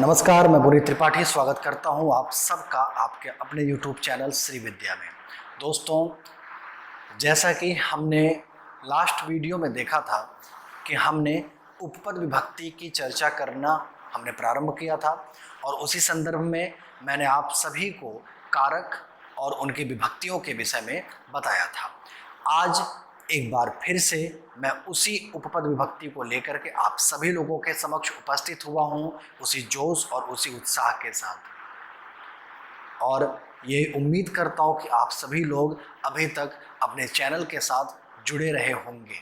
नमस्कार, मैं बुरी त्रिपाठी स्वागत करता हूं आप सबका आपके अपने YouTube चैनल श्री विद्या में। दोस्तों, जैसा कि हमने लास्ट वीडियो में देखा था कि हमने उपपद विभक्ति की चर्चा करना हमने प्रारंभ किया था और उसी संदर्भ में मैंने आप सभी को कारक और उनकी विभक्तियों के विषय में बताया था। आज एक बार फिर से मैं उसी उपपद विभक्ति को लेकर के आप सभी लोगों के समक्ष उपस्थित हुआ हूं, उसी जोश और उसी उत्साह के साथ। और ये उम्मीद करता हूं कि आप सभी लोग अभी तक अपने चैनल के साथ जुड़े रहे होंगे।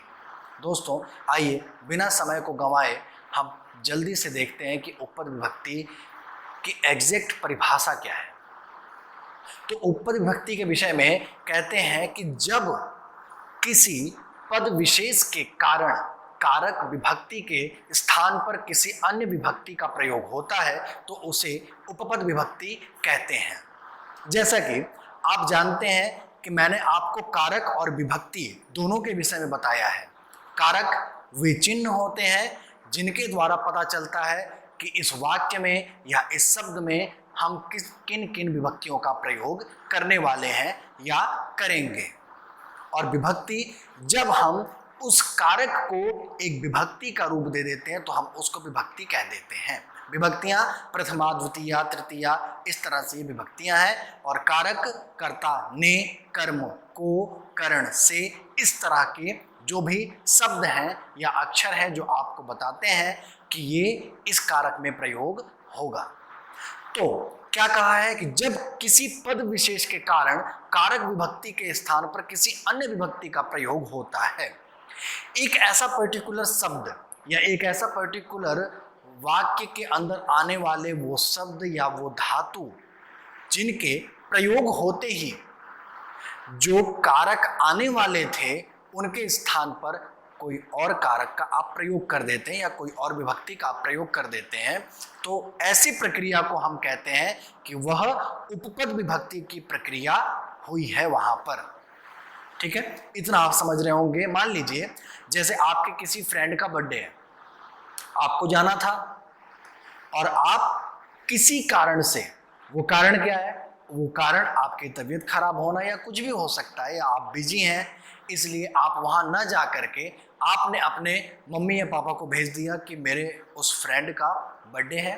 दोस्तों, आइए बिना समय को गंवाए हम जल्दी से देखते हैं कि उपपद विभक्ति की एग्जैक्ट परिभाषा क्या है। तो उपपद विभक्ति के विषय में कहते हैं कि जब किसी पद विशेष के कारण कारक विभक्ति के स्थान पर किसी अन्य विभक्ति का प्रयोग होता है तो उसे उपपद विभक्ति कहते हैं। जैसा कि आप जानते हैं कि मैंने आपको कारक और विभक्ति दोनों के विषय में बताया है। कारक वे चिन्ह होते हैं जिनके द्वारा पता चलता है कि इस वाक्य में या इस शब्द में हम किन किन विभक्तियों का प्रयोग करने वाले हैं या करेंगे। और विभक्ति, जब हम उस कारक को एक विभक्ति का रूप दे देते हैं तो हम उसको विभक्ति कह देते हैं। विभक्तियां प्रथमा, द्वितीया, तृतीया, इस तरह से विभक्तियां हैं। और कारक कर्ता, ने, कर्म, को, करण से, इस तरह के जो भी शब्द हैं या अक्षर हैं जो आपको बताते हैं कि ये इस कारक में प्रयोग होगा। तो क्या कहा है कि जब किसी पद विशेष के कारण कारक विभक्ति के स्थान पर किसी अन्य विभक्ति का प्रयोग होता है, एक ऐसा पर्टिकुलर शब्द या एक ऐसा पर्टिकुलर वाक्य के अंदर आने वाले वो शब्द या वो धातु जिनके प्रयोग होते ही जो कारक आने वाले थे उनके स्थान पर कोई और कारक का आप प्रयोग कर देते हैं या कोई और विभक्ति का आप प्रयोग कर देते हैं, तो ऐसी प्रक्रिया को हम कहते हैं कि वह उपपद विभक्ति की प्रक्रिया हुई है वहां पर। ठीक है, इतना आप समझ रहे होंगे। मान लीजिए जैसे आपके किसी फ्रेंड का बर्थडे है, आपको जाना था और आप किसी कारण से, वो कारण क्या है, वो कारण आपकी तबीयत खराब होना या कुछ भी हो सकता है, या आप बिजी हैं इसलिए आप वहां न जा करके आपने अपने मम्मी या पापा को भेज दिया कि मेरे उस फ्रेंड का बर्थडे है।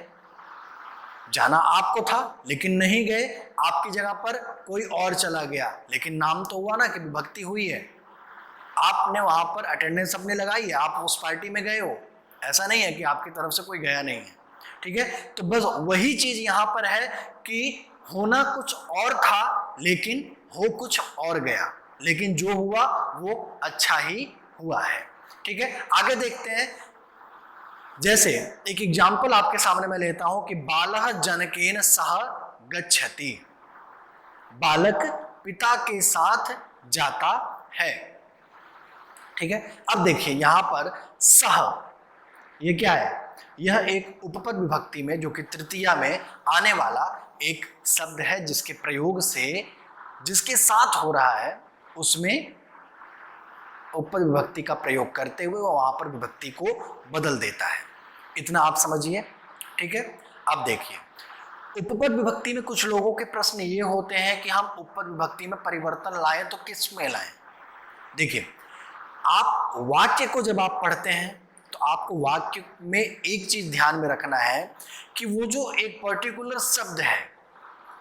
जाना आपको था लेकिन नहीं गए, आपकी जगह पर कोई और चला गया, लेकिन नाम तो हुआ ना कि विभक्ति हुई है। आपने वहां पर अटेंडेंस अपनी लगाई है, आप उस पार्टी में गए हो, ऐसा नहीं है कि आपकी तरफ से कोई गया नहीं है। ठीक है, तो बस वही चीज यहां पर है कि होना कुछ और था लेकिन हो कुछ और गया, लेकिन जो हुआ वो अच्छा ही हुआ है। ठीक है, आगे देखते हैं। जैसे एक एग्जाम्पल आपके सामने मैं लेता हूं कि बालः जनकेन सह गच्छति, बालक पिता के साथ जाता है। ठीक है, अब देखिए यहां पर सह, ये क्या है, यह एक उपपद विभक्ति में जो कि तृतीया में आने वाला एक शब्द है जिसके प्रयोग से जिसके साथ हो रहा है उसमें उपपद विभक्ति का प्रयोग करते हुए वो वहां पर विभक्ति को बदल देता है। इतना आप समझिए। ठीक है, अब देखिए उपपद विभक्ति में कुछ लोगों के प्रश्न ये होते हैं कि हम उपपद विभक्ति में परिवर्तन लाएं तो किस में लाएं। देखिए, आप वाक्य को जब आप पढ़ते हैं तो आपको वाक्य में एक चीज ध्यान में रखना है कि वो जो एक पर्टिकुलर शब्द है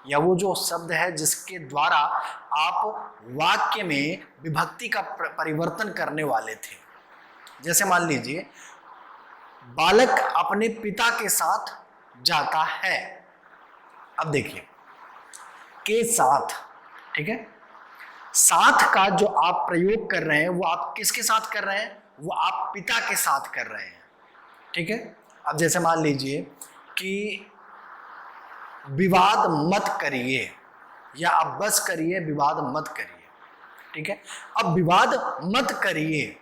या वो जो शब्द है जिसके द्वारा आप वाक्य में विभक्ति का परिवर्तन करने वाले थे। जैसे मान लीजिए बालक अपने पिता के साथ जाता है। अब देखिए के साथ, ठीक है, साथ का जो आप प्रयोग कर रहे हैं वो आप किसके साथ कर रहे हैं, वो आप पिता के साथ कर रहे हैं। ठीक है, अब जैसे मान लीजिए कि विवाद मत करिए या अब बस करिए, विवाद मत करिए। ठीक है, अब विवाद मत करिए,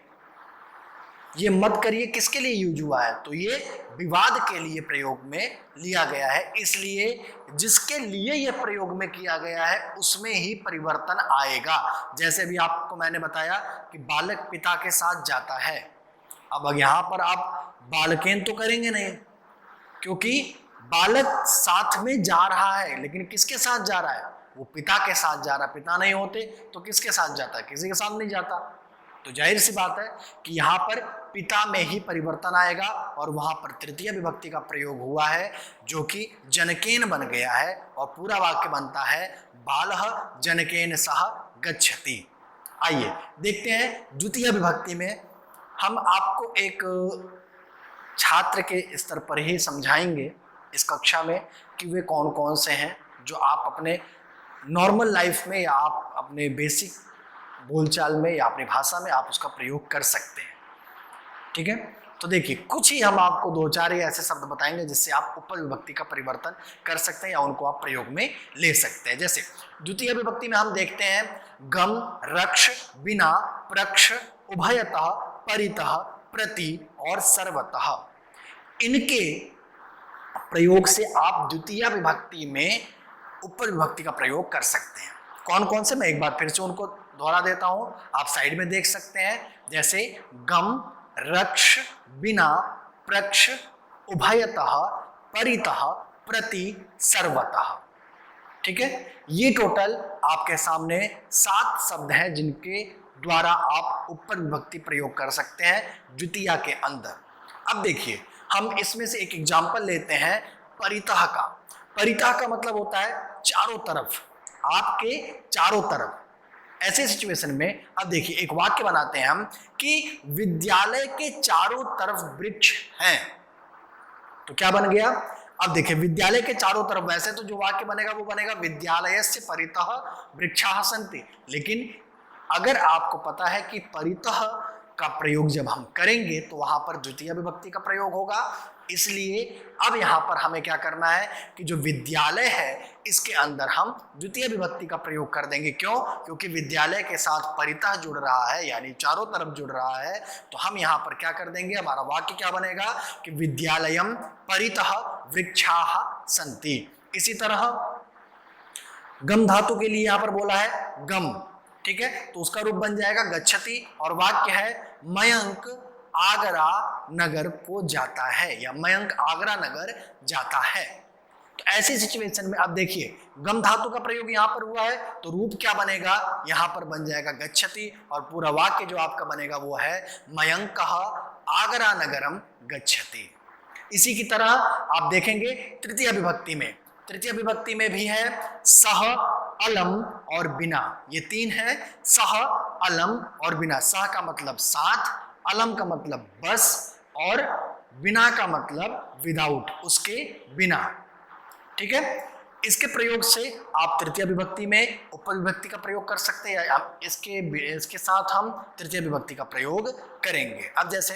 ये मत करिए किसके लिए यूज हुआ है, तो ये विवाद के लिए प्रयोग में लिया गया है। इसलिए जिसके लिए ये प्रयोग में किया गया है उसमें ही परिवर्तन आएगा। जैसे भी आपको मैंने बताया कि बालक पिता के साथ जाता है, अब यहां पर आप बालकेन तो करेंगे नहीं, क्योंकि बालक साथ में जा रहा है, लेकिन किसके साथ जा रहा है? वो पिता के साथ जा रहा है। पिता नहीं होते तो किसके साथ जाता? किसी के साथ नहीं जाता। तो जाहिर सी बात है कि यहाँ पर पिता में ही परिवर्तन आएगा और वहां पर तृतीय विभक्ति का प्रयोग हुआ है, जो कि जनकेन बन गया है और पूरा वाक्य बनता है बालः जनकेन सह गच्छति। आइए देखते हैं द्वितीय विभक्ति में। हम आपको एक छात्र के स्तर पर ही समझाएंगे इस कक्षा में कि वे कौन कौन से हैं जो आप अपने नॉर्मल लाइफ में या आप अपने बेसिक बोलचाल में या अपनी भाषा में आप उसका प्रयोग कर सकते हैं। ठीक है, तो देखिए कुछ ही हम आपको दो चार ही ऐसे शब्द बताएंगे जिससे आप उपपद विभक्ति का परिवर्तन कर सकते हैं या उनको आप प्रयोग में ले सकते हैं। जैसे द्वितीय विभक्ति में हम देखते हैं गम, रक्ष, बिना, प्रक्ष, उभयतः, परितः, प्रति और सर्वतः। इनके प्रयोग से आप द्वितीय विभक्ति में उपपद विभक्ति का प्रयोग कर सकते हैं। कौन कौन से, मैं एक बार फिर से उनको दोहरा देता हूं, आप साइड में देख सकते हैं। जैसे गम, रक्ष, बिना, प्रक्ष, उभयतः, परितः, प्रति, सर्वतः। ठीक है, ये टोटल आपके सामने 7 शब्द हैं जिनके द्वारा आप उपपद विभक्ति प्रयोग कर सकते हैं द्वितीय के अंदर। अब देखिए हम इसमें से एक एग्जाम्पल लेते हैं परितः का। परितः का मतलब होता है चारों तरफ, आपके चारों तरफ। ऐसे सिचुएशन में अब देखिए एक वाक्य बनाते हैं हम कि विद्यालय के चारों तरफ वृक्ष हैं। तो क्या बन गया? अब देखिए विद्यालय के चारों तरफ, वैसे तो जो वाक्य बनेगा वो बनेगा विद्यालयस्य परितः वृक्षाः सन्ति, लेकिन अगर आपको पता है कि परितः का प्रयोग जब हम करेंगे तो वहां पर द्वितीय विभक्ति का प्रयोग होगा, इसलिए अब यहाँ पर हमें क्या करना है कि जो विद्यालय है इसके अंदर हम द्वितीय विभक्ति का प्रयोग कर देंगे। क्यों? क्योंकि विद्यालय के साथ परितः जुड़ रहा है, यानी चारों तरफ जुड़ रहा है। तो हम यहाँ पर क्या कर देंगे, हमारा वाक्य क्या बनेगा कि विद्यालयम परितः वृक्षाः सन्ति। इसी तरह गम धातु के लिए यहाँ पर बोला है गम, ठीक है, तो उसका रूप बन जाएगा गच्छति और वाक्य है मयंक आगरा नगर को जाता है या मयंक आगरा नगर जाता है। तो ऐसी सिचुएशन में अब देखिए गम धातु का प्रयोग यहाँ पर हुआ है तो रूप क्या बनेगा, यहाँ पर बन जाएगा गच्छति और पूरा वाक्य जो आपका बनेगा वो है मयंकः आगरा नगरम गच्छति। इसी की तरह आप देखेंगे तृतीय विभक्ति में, तृतीय विभक्ति में भी है सह, अलम और बिना, ये 3 है, सह, अलम और बिना। सह का मतलब साथ, अलम का मतलब बस और बिना का मतलब विदाउट, उसके बिना। ठीक है, इसके प्रयोग से आप तृतीय विभक्ति में उपपद विभक्ति का प्रयोग कर सकते हैं या इसके साथ हम तृतीय विभक्ति का प्रयोग करेंगे। अब जैसे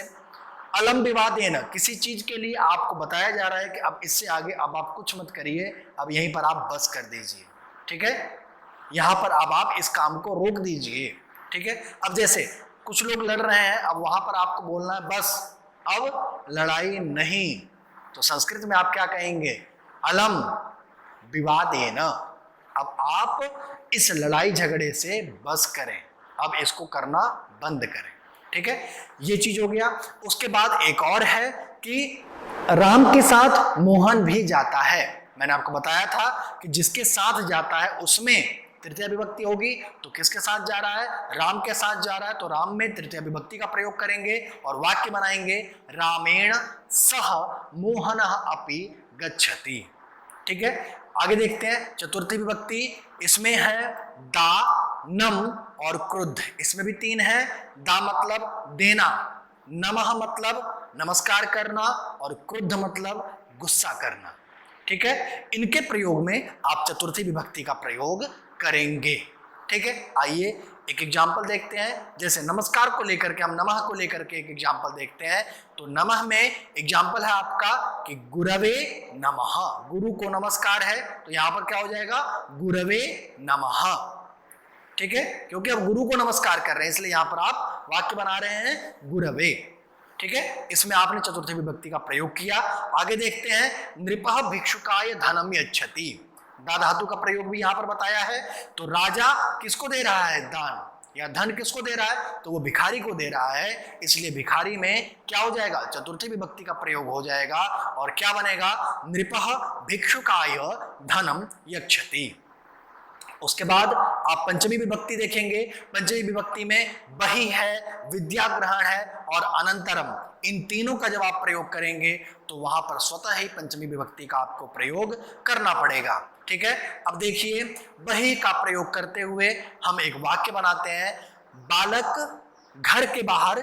अलम विवादेन, किसी चीज के लिए आपको बताया जा रहा है कि अब इससे आगे अब आप कुछ मत करिए, अब यहीं पर आप बस कर दीजिए। ठीक है, यहाँ पर अब आप इस काम को रोक दीजिए। ठीक है, अब जैसे कुछ लोग लड़ रहे हैं, अब वहां पर आपको बोलना है बस अब लड़ाई नहीं, तो संस्कृत में आप क्या कहेंगे, अलम विवादेन, अब आप इस लड़ाई झगड़े से बस करें, अब इसको करना बंद करें। ठीक है, ये चीज हो गया। उसके बाद एक और है कि राम के साथ मोहन भी जाता है। मैंने आपको बताया था कि जिसके साथ जाता है उसमें तृतीय विभक्ति होगी, तो किसके साथ जा रहा है, राम के साथ जा रहा है, तो राम में तृतीय विभक्ति का प्रयोग करेंगे और वाक्य बनाएंगे रामेण सह मोहनः अपि गच्छति। ठीक है, आगे देखते हैं चतुर्थी विभक्ति, इसमें है दा, नम और क्रुद्ध, इसमें भी 3 है। दा मतलब देना, नमः मतलब नमस्कार करना और क्रुद्ध मतलब गुस्सा करना। ठीक है, इनके प्रयोग में आप चतुर्थी विभक्ति का प्रयोग करेंगे। ठीक है, आइए एक एग्जाम्पल देखते हैं। जैसे नमस्कार को लेकर के, हम नमः को लेकर के एक एग्जाम्पल देखते हैं। तो नमः में एग्जाम्पल है आपका कि गुरवे नमः, गुरु को नमस्कार है, तो यहाँ पर क्या हो जाएगा, गुरवे नमः। ठीक है, क्योंकि अब गुरु को नमस्कार कर रहे हैं इसलिए यहाँ पर आप वाक्य बना रहे हैं गुरवे। ठीक है, इसमें आपने चतुर्थी विभक्ति का प्रयोग किया। आगे देखते हैं नृपः भिक्षुकाय धनम यच्छति, दा धातु का प्रयोग भी यहाँ पर बताया है। तो राजा किसको दे रहा है, दान, या धन किसको दे रहा है, तो वो भिखारी को दे रहा है, इसलिए भिखारी में क्या हो जाएगा, चतुर्थी विभक्ति का प्रयोग हो जाएगा और क्या बनेगा, नृपः भिक्षुकाय धनम यच्छति। उसके बाद आप पंचमी विभक्ति देखेंगे, पंचमी विभक्ति में बहि है, विद्या ग्रहण है और अनंतरम, इन तीनों का जब आप प्रयोग करेंगे तो वहां पर स्वतः ही पंचमी विभक्ति का आपको प्रयोग करना पड़ेगा। ठीक है, अब देखिए बहि का प्रयोग करते हुए हम एक वाक्य बनाते हैं, बालक घर के बाहर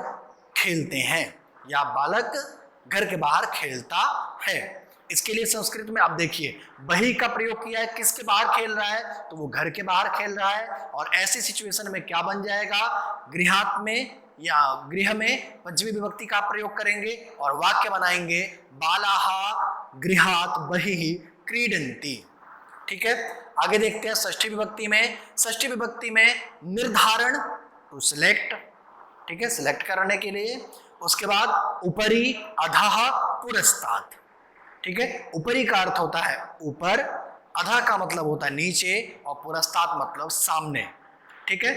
खेलते हैं, या बालक घर के बाहर खेलता है। इसके लिए संस्कृत में आप देखिए बहि का प्रयोग किया है, किसके बाहर खेल रहा है, तो वो घर के बाहर खेल रहा है, और ऐसी सिचुएशन में क्या बन जाएगा, गृहात में या गृह में पंचमी विभक्ति का प्रयोग करेंगे और वाक्य बनाएंगे, बालाहा गृहात बहिः क्रीडन्ति। ठीक है, आगे देखते हैं षष्ठी विभक्ति में। षष्ठी विभक्ति में निर्धारण, टू सिलेक्ट, ठीक है, सिलेक्ट करने के लिए। उसके बाद उपरि, अधः, पुरस्तात्। ठीक है, उपरि का अर्थ होता है ऊपर, अधः का मतलब होता है नीचे और पुरस्तात् मतलब सामने। ठीक है,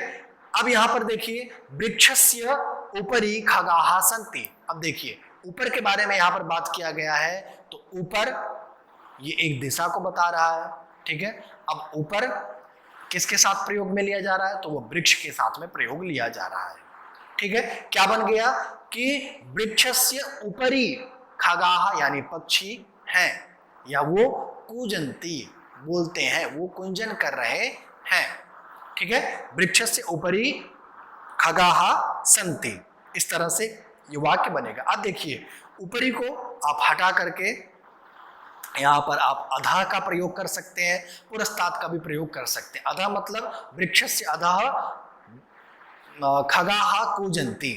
अब यहां पर देखिए वृक्षस्य उपरि खगाः सन्ति। अब देखिए ऊपर के बारे में यहां पर बात किया गया है, तो ऊपर ये एक दिशा को बता रहा है। ठीक है, अब ऊपर किसके साथ प्रयोग में लिया जा रहा है, तो वो वृक्ष के साथ में प्रयोग लिया जा रहा है। ठीक है, क्या बन गया कि वृक्षस्य उपरि खगाः यानी पक्षी हैं, या वो कूजन्ति बोलते हैं, वो कुंजन कर रहे हैं। ठीक है, वृक्षस्य उपरि खगाः सन्ति, इस तरह से ये वाक्य बनेगा। अब देखिए उपरि को आप हटा करके यहाँ पर आप अधः का प्रयोग कर सकते हैं, पुरस्तात् का भी प्रयोग कर सकते हैं। अधः मतलब वृक्षस्य अधः खगाः कूजन्ति,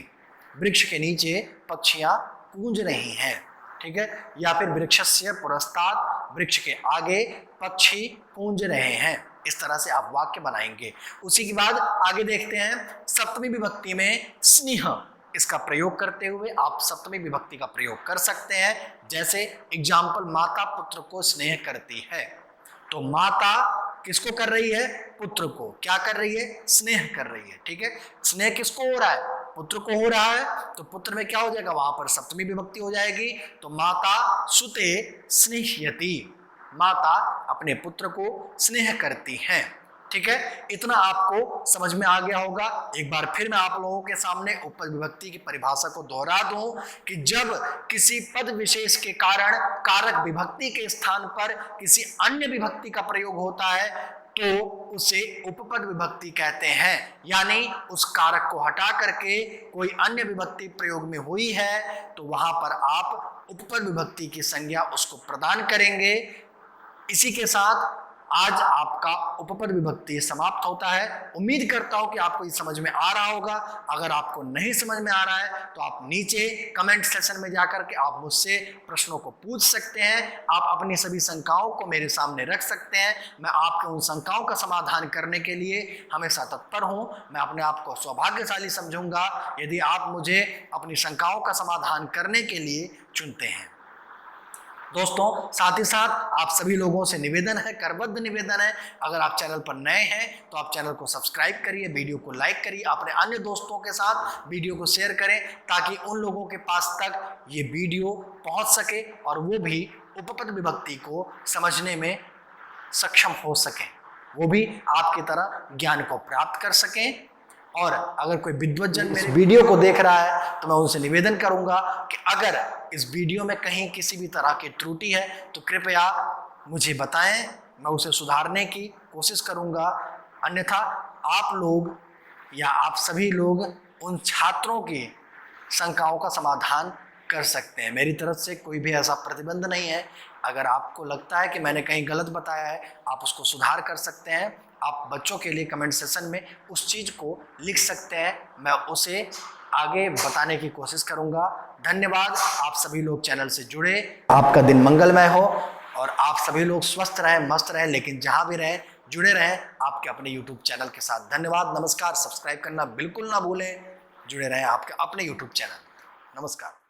वृक्ष के नीचे पक्षियां कूंज रही हैं। ठीक है, या फिर वृक्षस्य पुरस्तात्, वृक्ष के आगे पक्षी कूंज रहे हैं। इस तरह से आप वाक्य बनाएंगे। उसी के बाद आगे देखते हैं सप्तमी विभक्ति में स्नेह, इसका प्रयोग करते हुए आप सप्तमी विभक्ति का प्रयोग कर सकते हैं। जैसे एग्जाम्पल, माता पुत्र को स्नेह करती है, तो माता किसको कर रही है, पुत्र को क्या कर रही है, स्नेह कर रही है। ठीक है, स्नेह किसको हो रहा है, पुत्र को हो रहा है, तो पुत्र में क्या हो जाएगा, वहां पर सप्तमी विभक्ति हो जाएगी। तो माता सुते स्नेह्यति, माता अपने पुत्र को स्नेह करती हैं। ठीक है, इतना आपको समझ में आ गया होगा। एक बार फिर मैं आप लोगों के सामने उपपद विभक्ति की परिभाषा को दोहरा दूं कि जब किसी पद विशेष के कारण कारक विभक्ति के स्थान पर किसी अन्य विभक्ति का प्रयोग होता है तो उसे उपपद विभक्ति कहते हैं। यानी उस कारक को हटा करके कोई अन्य विभक्ति प्रयोग में हुई है तो वहां पर आप उपपद विभक्ति की संज्ञा उसको प्रदान करेंगे। इसी के साथ आज आपका उपपद विभक्ति समाप्त होता है। उम्मीद करता हूं कि आपको ये समझ में आ रहा होगा। अगर आपको नहीं समझ में आ रहा है तो आप नीचे कमेंट सेक्शन में जाकर के आप मुझसे प्रश्नों को पूछ सकते हैं। आप अपनी सभी शंकाओं को मेरे सामने रख सकते हैं। मैं आपके उन शंकाओं का समाधान करने के लिए हमेशा तत्पर हूं। मैं अपने आप को सौभाग्यशाली समझूंगा यदि आप मुझे अपनी शंकाओं का समाधान करने के लिए चुनते हैं। दोस्तों, साथ ही साथ आप सभी लोगों से निवेदन है, करबद्ध निवेदन है, अगर आप चैनल पर नए हैं तो आप चैनल को सब्सक्राइब करिए, वीडियो को लाइक करिए, अपने अन्य दोस्तों के साथ वीडियो को शेयर करें ताकि उन लोगों के पास तक ये वीडियो पहुंच सके और वो भी उपपद विभक्ति को समझने में सक्षम हो सकें, वो भी आपकी तरह ज्ञान को प्राप्त कर सकें। और अगर कोई विद्वज्जन मेरे वीडियो को देख रहा है तो मैं उनसे निवेदन करूंगा कि अगर इस वीडियो में कहीं किसी भी तरह की त्रुटि है तो कृपया मुझे बताएं, मैं उसे सुधारने की कोशिश करूंगा। अन्यथा आप लोग या आप सभी लोग उन छात्रों की शंकाओं का समाधान कर सकते हैं। मेरी तरफ से कोई भी ऐसा प्रतिबंध नहीं है। अगर आपको लगता है कि मैंने कहीं गलत बताया है आप उसको सुधार कर सकते हैं। आप बच्चों के लिए कमेंट सेक्शन में उस चीज़ को लिख सकते हैं, मैं उसे आगे बताने की कोशिश करूंगा। धन्यवाद। आप सभी लोग चैनल से जुड़े, आपका दिन मंगलमय हो और आप सभी लोग स्वस्थ रहें, मस्त रहें, लेकिन जहां भी रहें जुड़े रहें आपके अपने यूट्यूब चैनल के साथ। धन्यवाद, नमस्कार। सब्सक्राइब करना बिल्कुल ना भूलें। जुड़े रहें आपके अपने यूट्यूब चैनल। नमस्कार।